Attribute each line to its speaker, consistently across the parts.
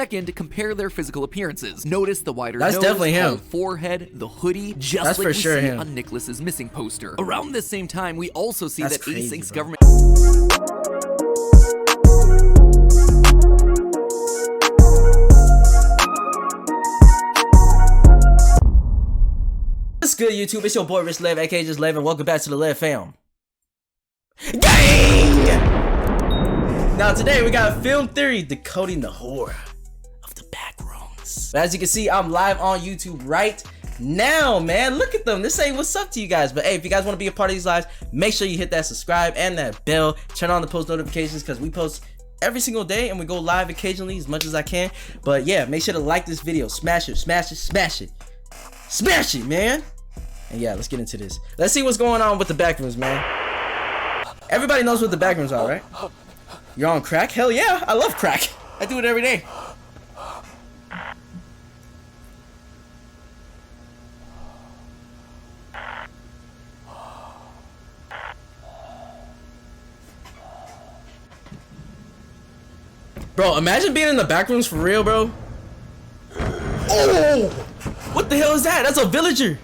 Speaker 1: Second, compare their physical appearances. Notice the wider
Speaker 2: That's
Speaker 1: nose,
Speaker 2: definitely him.
Speaker 1: forehead, the hoodie, just
Speaker 2: That's
Speaker 1: like
Speaker 2: for
Speaker 1: we
Speaker 2: sure
Speaker 1: see
Speaker 2: him.
Speaker 1: on Nicholas's missing poster. Around this same time, we also see
Speaker 2: That's
Speaker 1: that
Speaker 2: crazy,
Speaker 1: Async's
Speaker 2: bro.
Speaker 1: government.
Speaker 2: What's good, YouTube? It's your boy RICHLEV, aka just Lev, and welcome back to the Lev Fam. Gang! Now today we got film theory, decoding the horror of the Backrooms. As you can see, I'm live on YouTube right now, man. Look at them. This ain't what's up to you guys. But hey, if you guys want to be a part of these lives, make sure you hit that subscribe and that bell. Turn on the post notifications because we post every single day and we go live occasionally as much as I can. But yeah, make sure to like this video. Smash it, smash it, smash it. Smash it, man. And yeah, let's get into this. Let's see what's going on with the Backrooms, man. Everybody knows what the Backrooms are, right? You're on crack? Hell yeah, I love crack. I do it every day. Bro, imagine being in the Backrooms for real, bro. Oh! What the hell is that? That's a villager.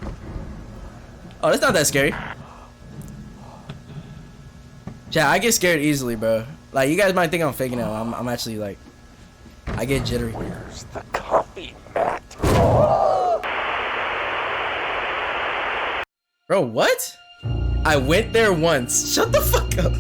Speaker 2: Oh, that's not that scary. Chat, I get scared easily, bro. Like, you guys might think I'm faking it. I'm actually like, I get jittery.
Speaker 3: Where's the coffee mat?
Speaker 2: Bro, what? I went there once. Shut the fuck up.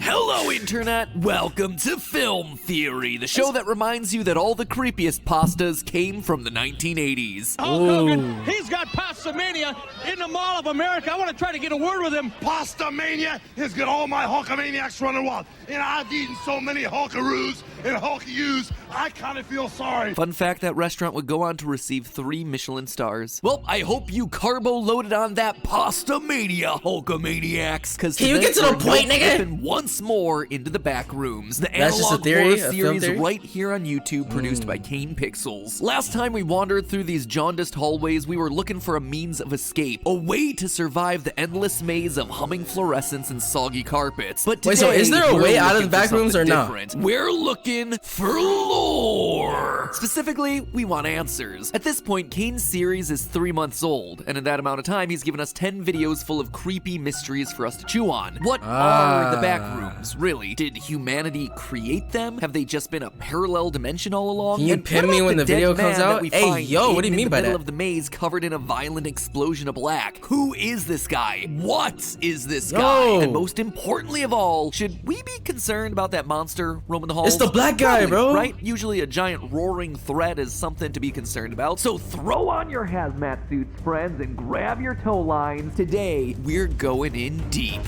Speaker 1: Hello, Internet! Welcome to Film Theory, the show that reminds you that all the creepiest pastas came from the 1980s.
Speaker 4: Hulk Hogan, he's got pasta mania in the Mall of America. I want to try to get a word with him.
Speaker 5: Pasta mania has got all my Hulkamaniacs running wild. And I've eaten so many Hulkaroos and Hulk-U's, I kind of feel sorry.
Speaker 1: Fun fact, that restaurant would go on to receive 3 Michelin stars. Well, I hope you carbo-loaded on that pasta mania, Hulkamaniacs. Cause
Speaker 2: Can you get to the point, nigga?
Speaker 1: Once more into the Backrooms, the
Speaker 2: That's just a
Speaker 1: analog
Speaker 2: theory,
Speaker 1: horror
Speaker 2: a film
Speaker 1: series
Speaker 2: theory?
Speaker 1: right here on YouTube, produced by Kane Pixels. Last time we wandered through these jaundiced hallways, we were looking for a means of escape, a way to survive the endless maze of humming fluorescents and soggy carpets. But today,
Speaker 2: Wait, so is there a
Speaker 1: we're
Speaker 2: way out of
Speaker 1: looking
Speaker 2: the
Speaker 1: for
Speaker 2: Backrooms
Speaker 1: something
Speaker 2: or not?
Speaker 1: different. We're looking for lore. Specifically, we want answers. At this point, Kane's series is 3 months old, and in that amount of time, he's given us 10 videos full of creepy mysteries for us to chew on. What are the Backrooms, really? Did humanity create them? Have they just been a parallel dimension all along?
Speaker 2: Can you
Speaker 1: And
Speaker 2: pin
Speaker 1: what
Speaker 2: me
Speaker 1: about
Speaker 2: when the
Speaker 1: dead
Speaker 2: video
Speaker 1: man
Speaker 2: comes
Speaker 1: that
Speaker 2: out?
Speaker 1: we
Speaker 2: Hey,
Speaker 1: find
Speaker 2: yo, what do you
Speaker 1: hidden
Speaker 2: mean
Speaker 1: in
Speaker 2: by
Speaker 1: the middle
Speaker 2: that?
Speaker 1: of the maze, covered in a violent explosion of black? Who is this guy? What is this guy?
Speaker 2: Yo.
Speaker 1: And most importantly of all, should we be concerned about that monster roaming the halls?
Speaker 2: It's the black guy,
Speaker 1: Probably,
Speaker 2: bro.
Speaker 1: Right? Usually a giant roaring threat is something to be concerned about. So throw on your hazmat suits, friends, and grab your tow lines. Today, we're going in deep.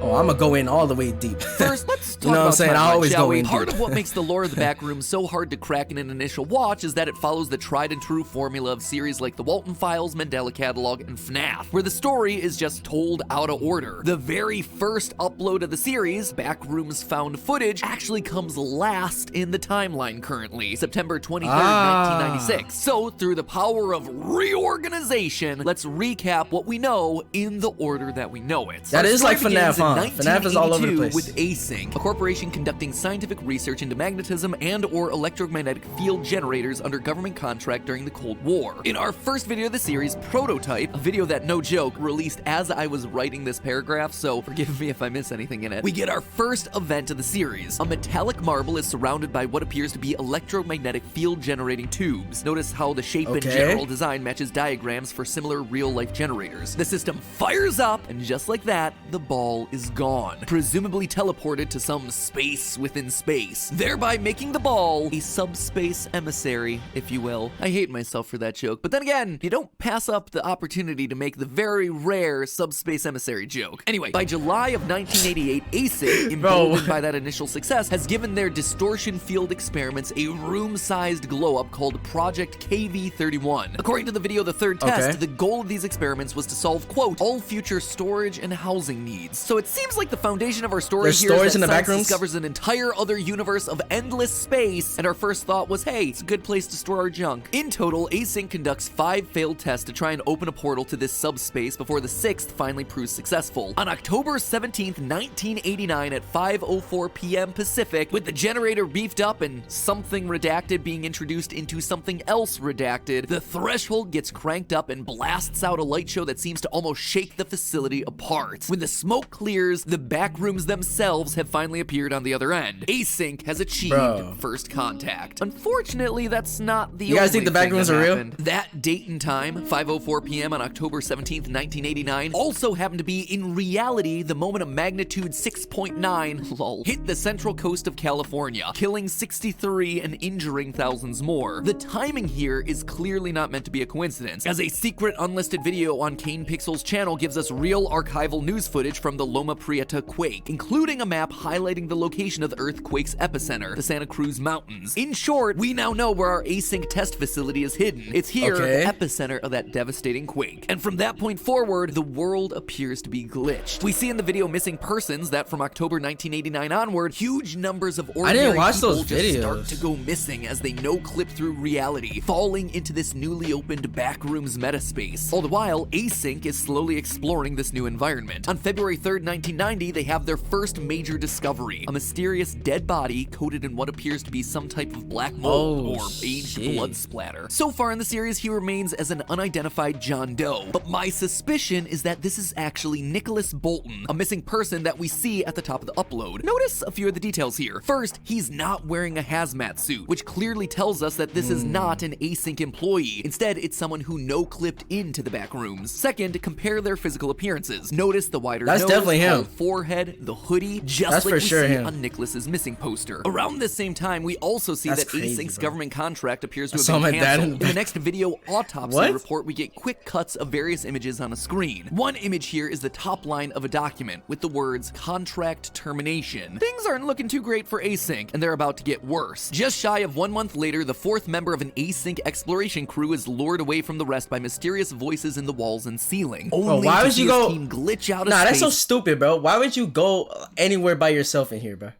Speaker 2: Oh, I'm gonna go in all the way deep.
Speaker 1: First, let's talk
Speaker 2: You know what I'm
Speaker 1: about
Speaker 2: saying? I
Speaker 1: timeline,
Speaker 2: always
Speaker 1: shall
Speaker 2: go
Speaker 1: we?
Speaker 2: in
Speaker 1: Part
Speaker 2: deep.
Speaker 1: of what makes the lore of the Backrooms so hard to crack in an initial watch is that it follows the tried and true formula of series like The Walton Files, Mandela Catalog, and FNAF, where the story is just told out of order. The very first upload of the series, Backrooms Found Footage, actually comes last in the timeline currently, September 23rd, 1996. So, through the power of reorganization, let's recap what we know in the order that we know it.
Speaker 2: That
Speaker 1: Our
Speaker 2: is
Speaker 1: story
Speaker 2: like FNAF,
Speaker 1: begins in
Speaker 2: huh? FNAF is all over the
Speaker 1: 1982
Speaker 2: place.
Speaker 1: with Async, a corporation conducting scientific research into magnetism and or electromagnetic field generators under government contract during the Cold War. In our first video of the series, Prototype, a video that, no joke, released as I was writing this paragraph, so forgive me if I miss anything in it, we get our first event of the series. A metallic marble is surrounded by what appears to be electromagnetic field generating tubes. Notice how the shape and
Speaker 2: Okay.
Speaker 1: general design matches diagrams for similar real-life generators. The system fires up, and just like that, the ball is gone, presumably teleported to some space within space, thereby making the ball a subspace emissary, if you will. I hate myself for that joke, but then again, you don't pass up the opportunity to make the very rare subspace emissary joke. Anyway, by July of 1988, Async, emboldened by that initial success, has given their distortion field experiments a room-sized glow-up called Project KV-31. According to the video The Third Test,
Speaker 2: Okay.
Speaker 1: the goal of these experiments was to solve, quote, all future storage and housing needs. So It seems like the foundation of our story
Speaker 2: There's
Speaker 1: here is
Speaker 2: stories
Speaker 1: that
Speaker 2: in the
Speaker 1: science
Speaker 2: Backrooms?
Speaker 1: discovers an entire other universe of endless space, and our first thought was, hey, it's a good place to store our junk. In total, Async conducts 5 failed tests to try and open a portal to this subspace before the 6th finally proves successful. On October 17th, 1989 at 5:04 p.m. Pacific, with the generator beefed up and something redacted being introduced into something else redacted, the threshold gets cranked up and blasts out a light show that seems to almost shake the facility apart. When the smoke clears, the Backrooms themselves have finally appeared on the other end. Async has achieved first contact. Unfortunately, that's not the
Speaker 2: You guys
Speaker 1: only
Speaker 2: think the
Speaker 1: thing
Speaker 2: Backrooms
Speaker 1: that
Speaker 2: are real?
Speaker 1: happened. That date and time, 5:04 p.m. on October 17th, 1989, also happened to be in reality the moment a magnitude 6.9 lol hit the central coast of California, killing 63 and injuring thousands more. The timing here is clearly not meant to be a coincidence, as a secret unlisted video on Kane Pixel's channel gives us real archival news footage from the Loma Prieta quake, including a map highlighting the location of the earthquake's epicenter, the Santa Cruz Mountains. In short, we now know where our Async test facility is hidden. It's here, the epicenter of that devastating quake. And from that point forward, the world appears to be glitched. We see in the video missing persons that from October 1989 onward, huge numbers of ordinary people just start to go missing as they no-clip through reality, falling into this newly opened Backrooms metaspace. All the while, Async is slowly exploring this new environment. On February 3rd, 1990, they have their first major discovery, a mysterious dead body coated in what appears to be some type of black mold or aged blood splatter. So far in the series, he remains as an unidentified John Doe, but my suspicion is that this is actually Nicholas Bolton, a missing person that we see at the top of the upload. Notice a few of the details here. First, he's not wearing a hazmat suit, which clearly tells us that this is not an Async employee. Instead, it's someone who no-clipped into the Backrooms. Second, compare their physical appearances. Notice the wider nose,
Speaker 2: definitely him.
Speaker 1: tall forehead, the hoodie, just like we see on Nicholas's missing poster. Around this same time, we also see that Async's government contract appears to have been canceled. In the next video autopsy report, we get quick cuts of various images on a screen. One image here is the top line of a document with the words contract termination. Things aren't looking too great for Async, and they're about to get worse. Just shy of 1 month later, the 4th member of an Async exploration crew is lured away from the rest by mysterious voices in the walls and ceiling. Only
Speaker 2: why
Speaker 1: to
Speaker 2: would
Speaker 1: see
Speaker 2: you
Speaker 1: his
Speaker 2: go
Speaker 1: team glitch out of
Speaker 2: Nah,
Speaker 1: space.
Speaker 2: that's so stupid, bro. Why would you go anywhere by yourself in here, bro?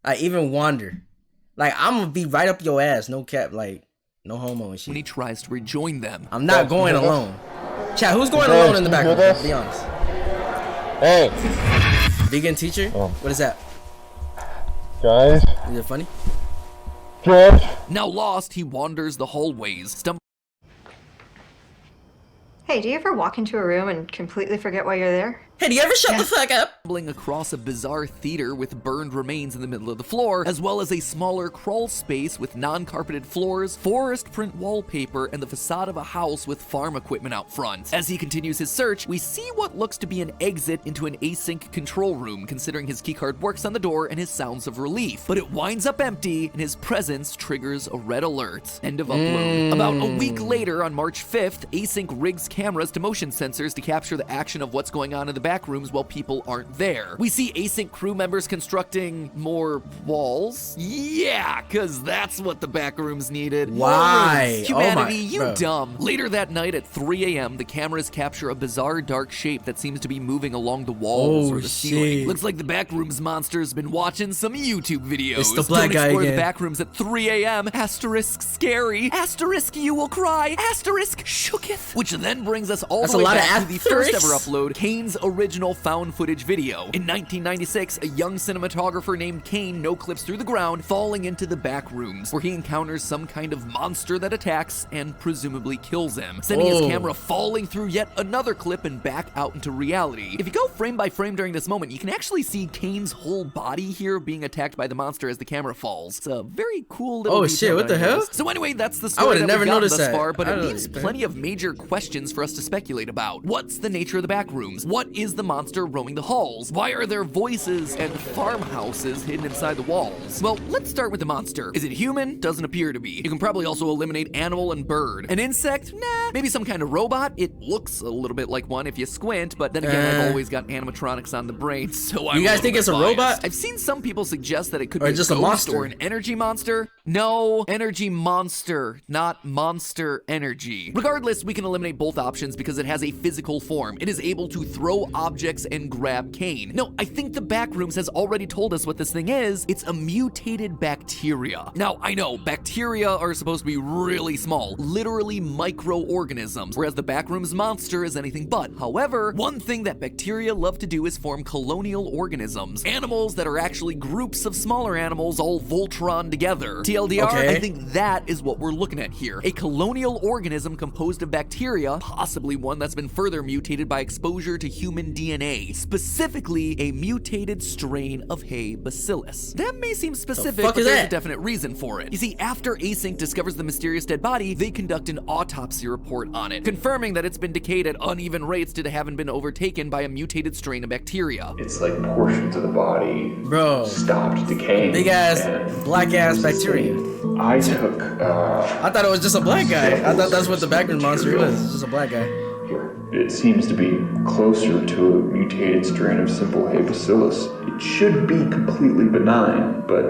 Speaker 2: I even wander. Like, I'm gonna be right up your ass, no cap, like, no homo and shit.
Speaker 1: When he tries to rejoin them.
Speaker 2: I'm not going alone. Chat, who's going alone in the background? Be honest.
Speaker 3: Hey.
Speaker 2: Vegan teacher? What is that?
Speaker 3: Guys?
Speaker 2: Is it funny?
Speaker 3: George?
Speaker 1: Now lost, he wanders the hallways,
Speaker 6: Hey, do you ever walk into a room and completely forget why you're there?
Speaker 2: Hey, do you ever shut the fuck up?
Speaker 1: stumbling across a bizarre theater with burned remains in the middle of the floor, as well as a smaller crawl space with non-carpeted floors, forest print wallpaper, and the facade of a house with farm equipment out front. As he continues his search, we see what looks to be an exit into an Async control room, considering his keycard works on the door and his sounds of relief. But it winds up empty, and his presence triggers a red alert. End of upload. About a week later, on March 5th, Async rigs cameras to motion sensors to capture the action of what's going on in the Backrooms while people aren't there. We see Async crew members constructing more walls. Yeah, cause that's what the Backrooms needed.
Speaker 2: Why?
Speaker 1: Humanity, you dumb. Later that night at 3 a.m., the cameras capture a bizarre dark shape that seems to be moving along the walls or the ceiling. Looks like the Backrooms monster's been watching some YouTube videos.
Speaker 2: It's the black guy
Speaker 1: explore
Speaker 2: again.
Speaker 1: the Backrooms at 3 a.m. Asterisk scary. Asterisk you will cry. Asterisk shooketh. Which then brings us all the way back to the first ever upload, Kane's original found footage video. In 1996, a young cinematographer named Kane no-clips through the ground, falling into the Backrooms, where he encounters some kind of monster that attacks and presumably kills him, sending his camera falling through yet another clip and back out into reality. If you go frame by frame during this moment, you can actually see Kane's whole body here being attacked by the monster as the camera falls. It's a very cool little
Speaker 2: Oh shit, what the hell?
Speaker 1: So anyway, that's the story
Speaker 2: I would have
Speaker 1: that
Speaker 2: never
Speaker 1: we've gotten
Speaker 2: noticed
Speaker 1: thus
Speaker 2: that.
Speaker 1: far, but it leaves plenty of major questions for us to speculate about. What's the nature of the Backrooms? What is the monster roaming the halls? Why are there voices and farmhouses hidden inside the walls? Well, let's start with the monster. Is it human? Doesn't appear to be. You can probably also eliminate animal and bird. An insect? Nah. Maybe some kind of robot? It looks a little bit like one if you squint, but then again, I've always got animatronics on the brain, so I'm
Speaker 2: You guys think it's a robot?
Speaker 1: I've seen some people suggest that it could
Speaker 2: Or
Speaker 1: be
Speaker 2: just a
Speaker 1: ghost
Speaker 2: monster?
Speaker 1: or an energy monster. No, energy monster, not monster energy. Regardless, we can eliminate both options because it has a physical form. It is able to throw objects and grab Kane. No, I think the Backrooms has already told us what this thing is. It's a mutated bacteria. Now, I know, bacteria are supposed to be really small, literally microorganisms, whereas the Backrooms monster is anything but. However, one thing that bacteria love to do is form colonial organisms, animals that are actually groups of smaller animals all Voltron together. TLDR,
Speaker 2: Okay.
Speaker 1: I think that is what we're looking at here. A colonial organism composed of bacteria, possibly one that's been further mutated by exposure to human DNA, specifically a mutated strain of Hay bacillus. That may seem specific,
Speaker 2: fuck
Speaker 1: but
Speaker 2: is
Speaker 1: there's
Speaker 2: that?
Speaker 1: a definite reason for it. You see, after Async discovers the mysterious dead body, they conduct an autopsy report on it, confirming that it's been decayed at uneven rates due to having been overtaken by a mutated strain of bacteria.
Speaker 7: It's like portions of the body
Speaker 2: Bro.
Speaker 7: stopped decaying.
Speaker 2: Big ass,
Speaker 7: and
Speaker 2: black ass
Speaker 7: needless to
Speaker 2: bacteria.
Speaker 7: say, I took,
Speaker 2: I thought it was just a black guy. I thought that's what the background monster was. It's just a black guy.
Speaker 7: here. It seems to be closer to a mutated strain of simple Hay bacillus. It should be completely benign, but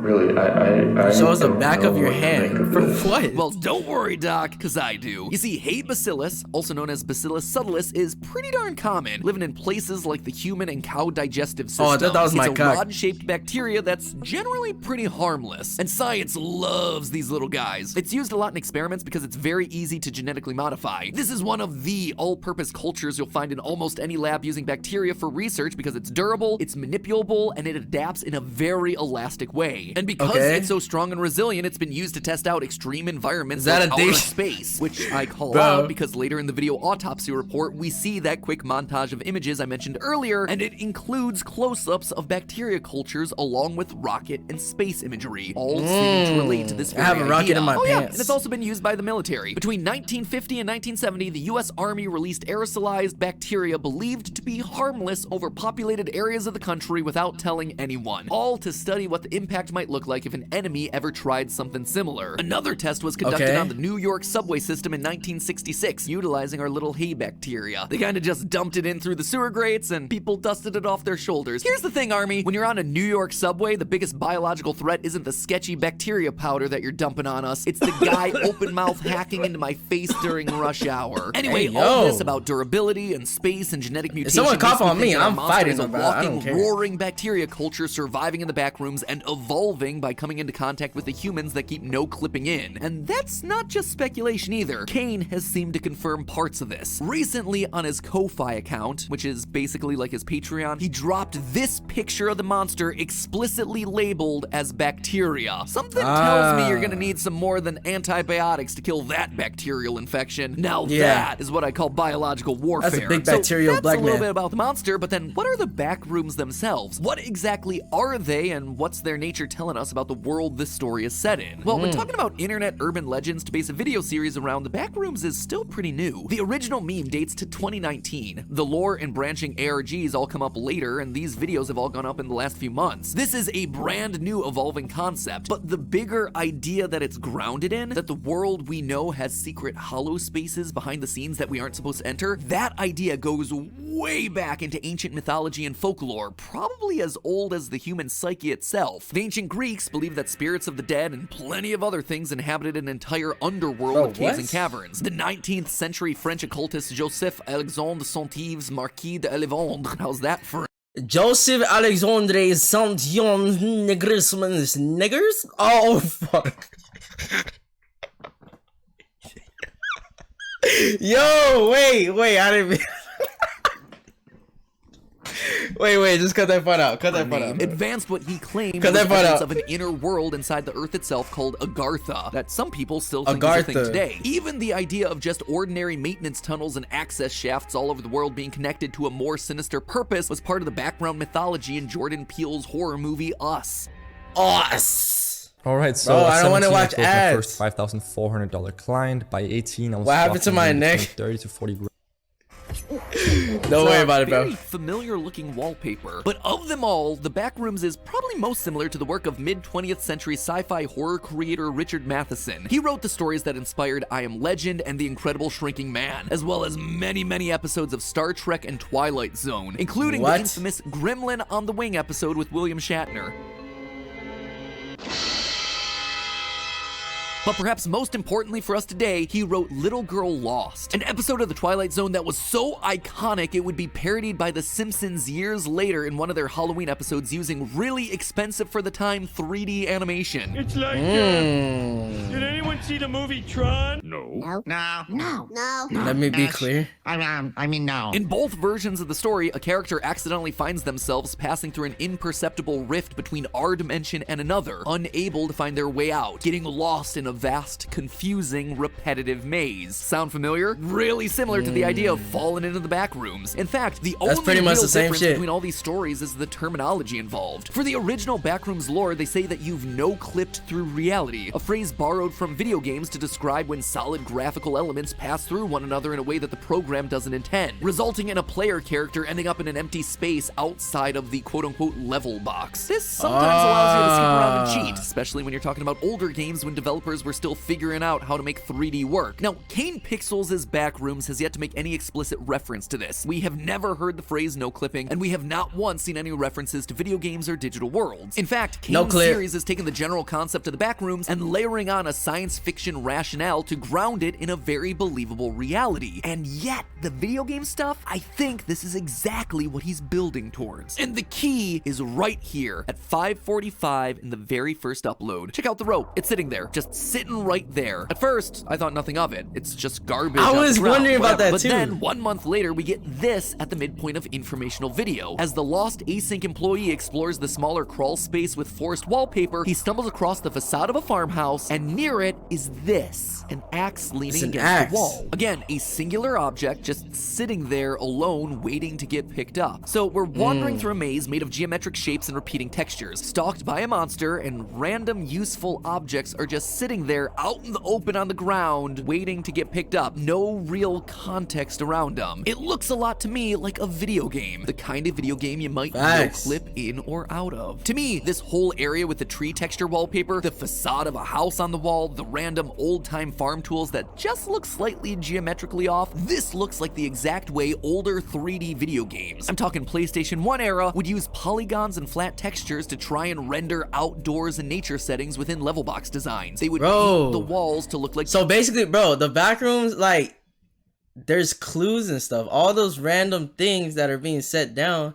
Speaker 7: really, I
Speaker 2: Show us the
Speaker 7: don't
Speaker 2: back
Speaker 7: know
Speaker 2: of your
Speaker 7: what to make
Speaker 2: hand.
Speaker 7: of
Speaker 2: For
Speaker 7: this.
Speaker 2: what?
Speaker 1: Well, don't worry, Doc, cause I do. You see, Hay bacillus, also known as Bacillus subtilis, is pretty darn common, living in places like the human and cow digestive system.
Speaker 2: Oh, I thought that was my
Speaker 1: It's a
Speaker 2: cock.
Speaker 1: rod-shaped bacteria that's generally pretty harmless, and science loves these little guys. It's used a lot in experiments because it's very easy to genetically modify. This is one of the all-purpose cultures you'll find in almost any lab using bacteria for research because it's durable, it's manipulable, and it adapts in a very elastic way. And because
Speaker 2: Okay.
Speaker 1: it's so strong and resilient, it's been used to test out extreme environments
Speaker 2: Is that
Speaker 1: like
Speaker 2: a
Speaker 1: outer
Speaker 2: dish?
Speaker 1: space, which I call
Speaker 2: Bro.
Speaker 1: out because later in the video autopsy report, we see that quick montage of images I mentioned earlier, and it includes close-ups of bacteria cultures along with rocket and space imagery, all seeming to relate to this
Speaker 2: I
Speaker 1: very
Speaker 2: have a rocket
Speaker 1: idea.
Speaker 2: in my
Speaker 1: Oh, yeah,
Speaker 2: pants.
Speaker 1: and it's also been used by the military. Between 1950 and 1970, the US Army released aerosolized bacteria believed to be harmless over populated areas of the country without telling anyone, all to study what the impact might look like if an enemy ever tried something similar. Another test was conducted
Speaker 2: Okay.
Speaker 1: on the New York subway system in 1966, utilizing our little hay bacteria. They kind of just dumped it in through the sewer grates and people dusted it off their shoulders. Here's the thing, Army, when you're on a New York subway, the biggest biological threat isn't the sketchy bacteria powder that you're dumping on us, it's the guy open mouth hacking into my face during rush hour. Anyway,
Speaker 2: Hey,
Speaker 1: all
Speaker 2: yo.
Speaker 1: this about durability and space and genetic mutation.
Speaker 2: someone
Speaker 1: makes
Speaker 2: cough on
Speaker 1: think
Speaker 2: me,
Speaker 1: that our
Speaker 2: I'm
Speaker 1: monster
Speaker 2: fighting
Speaker 1: is a
Speaker 2: them, bro. I don't
Speaker 1: walking,
Speaker 2: care.
Speaker 1: roaring bacteria culture surviving in the Backrooms and evolving by coming into contact with the humans that keep no clipping in. And that's not just speculation either. Kane has seemed to confirm parts of this. Recently on his Ko-Fi account, which is basically like his Patreon, he dropped this picture of the monster explicitly labeled as bacteria. Something tells me you're gonna need some more than antibiotics to kill that bacterial infection. Now
Speaker 2: Yeah.
Speaker 1: that is what I call biological warfare.
Speaker 2: That's a big
Speaker 1: So
Speaker 2: bacterial
Speaker 1: that's
Speaker 2: black
Speaker 1: a little
Speaker 2: man.
Speaker 1: bit about the monster, but then what are the Backrooms themselves? What exactly are they, and what's their nature telling us about the world this story is set in? Well, when talking about internet urban legends to base a video series around, the Backrooms is still pretty new. The original meme dates to 2019. The lore and branching ARGs all come up later, and these videos have all gone up in the last few months. This is a brand new evolving concept, but the bigger idea that it's grounded in, that the world we know has secret hollow spaces behind the scenes that we aren't supposed to enter, that idea goes way back into ancient mythology and folklore, probably as old as the human psyche itself. The ancient Greeks believed that spirits of the dead and plenty of other things inhabited an entire underworld
Speaker 2: Bro,
Speaker 1: of caves
Speaker 2: what?
Speaker 1: and caverns. The 19th century French occultist Joseph Alexandre Saint-Yves, Marquis de Lévendre, how's that for
Speaker 2: Joseph Alexandre Saint-Yon Negrisman's niggers? Oh, fuck. Yo, wait, I didn't mean... Wait, just cut that part out. Cut that part out.
Speaker 1: advanced what he claimed
Speaker 2: Cut
Speaker 1: was
Speaker 2: that part
Speaker 1: evidence
Speaker 2: out.
Speaker 1: of an inner world inside the Earth itself called Agartha that some people still think is a thing
Speaker 2: Agartha.
Speaker 1: today. Even the idea of just ordinary maintenance tunnels and access shafts all over the world being connected to a more sinister purpose was part of the background mythology in Jordan Peele's horror movie Us.
Speaker 2: Us.
Speaker 8: All right, so
Speaker 2: Bro,
Speaker 8: at
Speaker 2: I don't wanna
Speaker 8: 17,
Speaker 2: watch
Speaker 8: I closed my
Speaker 2: ads.
Speaker 8: first $5,400 client. By 18, I was
Speaker 2: What happened to
Speaker 8: rocking
Speaker 2: my
Speaker 8: in
Speaker 2: neck?
Speaker 8: between 30 to 40 grand.
Speaker 2: Don't worry about it,
Speaker 1: Very
Speaker 2: bro.
Speaker 1: familiar looking wallpaper. But of them all, the Backrooms is probably most similar to the work of mid-20th century sci-fi horror creator Richard Matheson. He wrote the stories that inspired I Am Legend and The Incredible Shrinking Man, as well as many episodes of Star Trek and Twilight Zone, including
Speaker 2: What?
Speaker 1: the infamous Gremlin on the Wing episode with William Shatner. But perhaps most importantly for us today, he wrote Little Girl Lost, an episode of The Twilight Zone that was so iconic it would be parodied by The Simpsons years later in one of their Halloween episodes using really expensive for the time 3D animation.
Speaker 4: It's like, did anyone see the movie Tron?
Speaker 9: No.
Speaker 2: Let me be clear.
Speaker 9: I mean, no.
Speaker 1: In both versions of the story, a character accidentally finds themselves passing through an imperceptible rift between our dimension and another, unable to find their way out, getting lost in a vast, confusing, repetitive maze. Sound familiar? Really similar to the idea of falling into the Backrooms. In fact, the only
Speaker 2: pretty much
Speaker 1: real
Speaker 2: the same
Speaker 1: difference
Speaker 2: shit.
Speaker 1: between all these stories is the terminology involved. For the original Backrooms lore, they say that you've no-clipped through reality, a phrase borrowed from video games to describe when solid graphical elements pass through one another in a way that the program doesn't intend, resulting in a player character ending up in an empty space outside of the quote-unquote level box. This sometimes allows you to skip around and cheat, especially when you're talking about older games when developers were still figuring out how to make 3D work. Now, Kane Pixels' Backrooms has yet to make any explicit reference to this. We have never heard the phrase no-clipping, and we have not once seen any references to video games or digital worlds. In fact, Kane's series has taken the general concept of the Backrooms and layering on a science fiction rationale to ground it in a very believable reality. And yet, the video game stuff, I think this is exactly what he's building towards. And the key is right here at 5:45 in the very first upload. Check out the rope. It's sitting there, just sitting right there. At first, I thought nothing of it. It's just garbage.
Speaker 2: I was wondering about that too.
Speaker 1: But then 1 month later, we get this at the midpoint of informational video. As the lost Async employee explores the smaller crawl space with forest wallpaper, he stumbles across the facade of a farmhouse, and near it is this, an axe leaning against the wall. Again, a singular object just sitting there alone, waiting to get picked up. So we're wandering through a maze made of geometric shapes and repeating textures, stalked by a monster, and random useful objects are just sitting there out in the open on the ground, waiting to get picked up. No real context around them. It looks a lot to me like a video game, the kind of video game you might no-clip in or out of. To me, this whole area with the tree texture wallpaper, the facade of a house on the wall, the random old-time farm tools that just look slightly geometrically off, this looks like the exact way older 3D video games, I'm talking PlayStation 1 era, would use polygons and flat textures to try and render outdoors and nature settings within level box designs. They would paint the walls to look like...
Speaker 2: So basically, bro, the Backrooms, like, there's clues and stuff. All those random things that are being set down,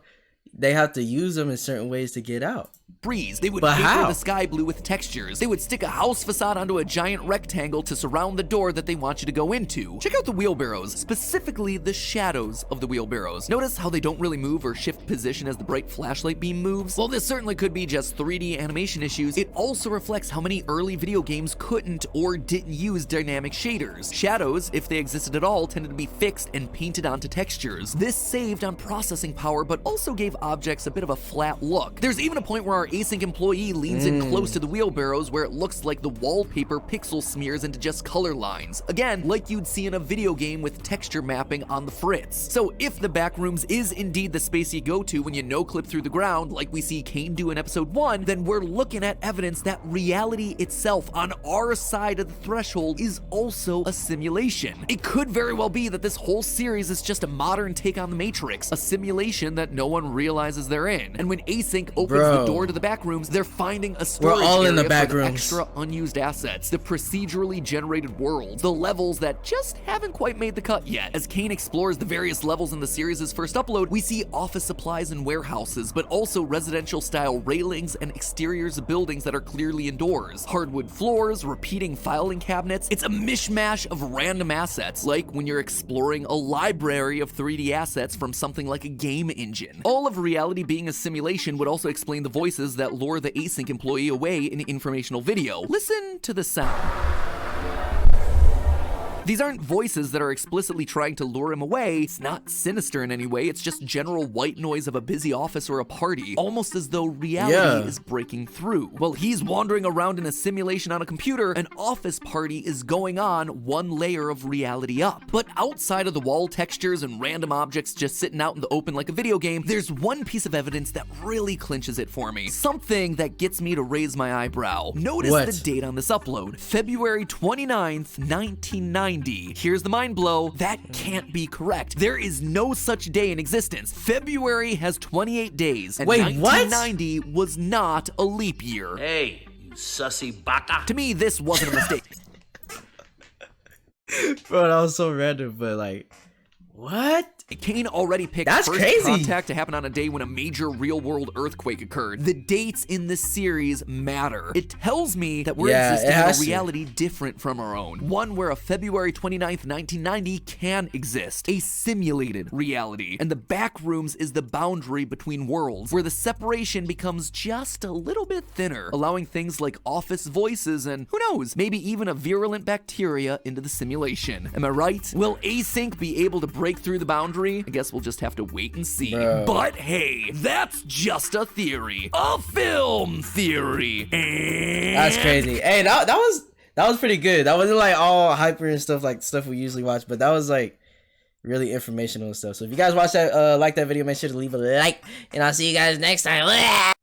Speaker 2: they have to use them in certain ways to get out.
Speaker 1: Breeze. They would paper the sky blue with textures. They would stick a house facade onto a giant rectangle to surround the door that they want you to go into. Check out the wheelbarrows, specifically the shadows of the wheelbarrows. Notice how they don't really move or shift position as the bright flashlight beam moves? While this certainly could be just 3D animation issues, it also reflects how many early video games couldn't or didn't use dynamic shaders. Shadows, if they existed at all, tended to be fixed and painted onto textures. This saved on processing power, but also gave objects a bit of a flat look. There's even a point where our Async employee leans in close to the wheelbarrows where it looks like the wallpaper pixel smears into just color lines. Again, like you'd see in a video game with texture mapping on the fritz. So if the Backrooms is indeed the space you go to when you no-clip through the ground, like we see Kane do in episode 1, then we're looking at evidence that reality itself on our side of the threshold is also a simulation. It could very well be that this whole series is just a modern take on the Matrix, a simulation that no one realizes they're in. And when Async opens the door to the Backrooms, they're finding a storage area for the extra unused assets, the procedurally generated worlds, the levels that just haven't quite made the cut yet. As Kane explores the various levels in the series' first upload, we see office supplies and warehouses, but also residential style railings and exteriors of buildings that are clearly indoors, hardwood floors, repeating filing cabinets. It's a mishmash of random assets, like when you're exploring a library of 3D assets from something like a game engine. All of reality being a simulation would also explain the voices that lure the Async employee away in informational video. Listen to the sound. These aren't voices that are explicitly trying to lure him away. It's not sinister in any way. It's just general white noise of a busy office or a party, almost as though reality is breaking through. While he's wandering around in a simulation on a computer, an office party is going on one layer of reality up. But outside of the wall textures and random objects just sitting out in the open like a video game, there's one piece of evidence that really clinches it for me. Something that gets me to raise my eyebrow. Notice the date on this upload. February 29th, 1990. Here's the mind blow. That can't be correct. There is no such day in existence. February has 28 days, and 1990 was not a leap year.
Speaker 10: Hey, you
Speaker 9: sussy baka.
Speaker 1: To me, this wasn't a mistake.
Speaker 2: Bro, that was so random, but like, what?
Speaker 1: Kane already picked
Speaker 2: That's
Speaker 1: first
Speaker 2: crazy.
Speaker 1: contact to happen on a day when a major real-world earthquake occurred. The dates in this series matter. It tells me that we're existing in a reality different from our own. One where a February 29th, 1990 can exist. A simulated reality. And the Backrooms is the boundary between worlds, where the separation becomes just a little bit thinner, allowing things like office voices and, who knows, maybe even a virulent bacteria into the simulation. Am I right? Will Async be able to break through the boundary? I guess we'll just have to wait and see.
Speaker 2: Bro.
Speaker 1: But hey, that's just a theory. A film theory.
Speaker 2: That's crazy. Hey, that was pretty good. That wasn't like all hyper and stuff like stuff we usually watch, but that was like really informational and stuff. So if you guys watch that, like that video, make sure to leave a like, and I'll see you guys next time.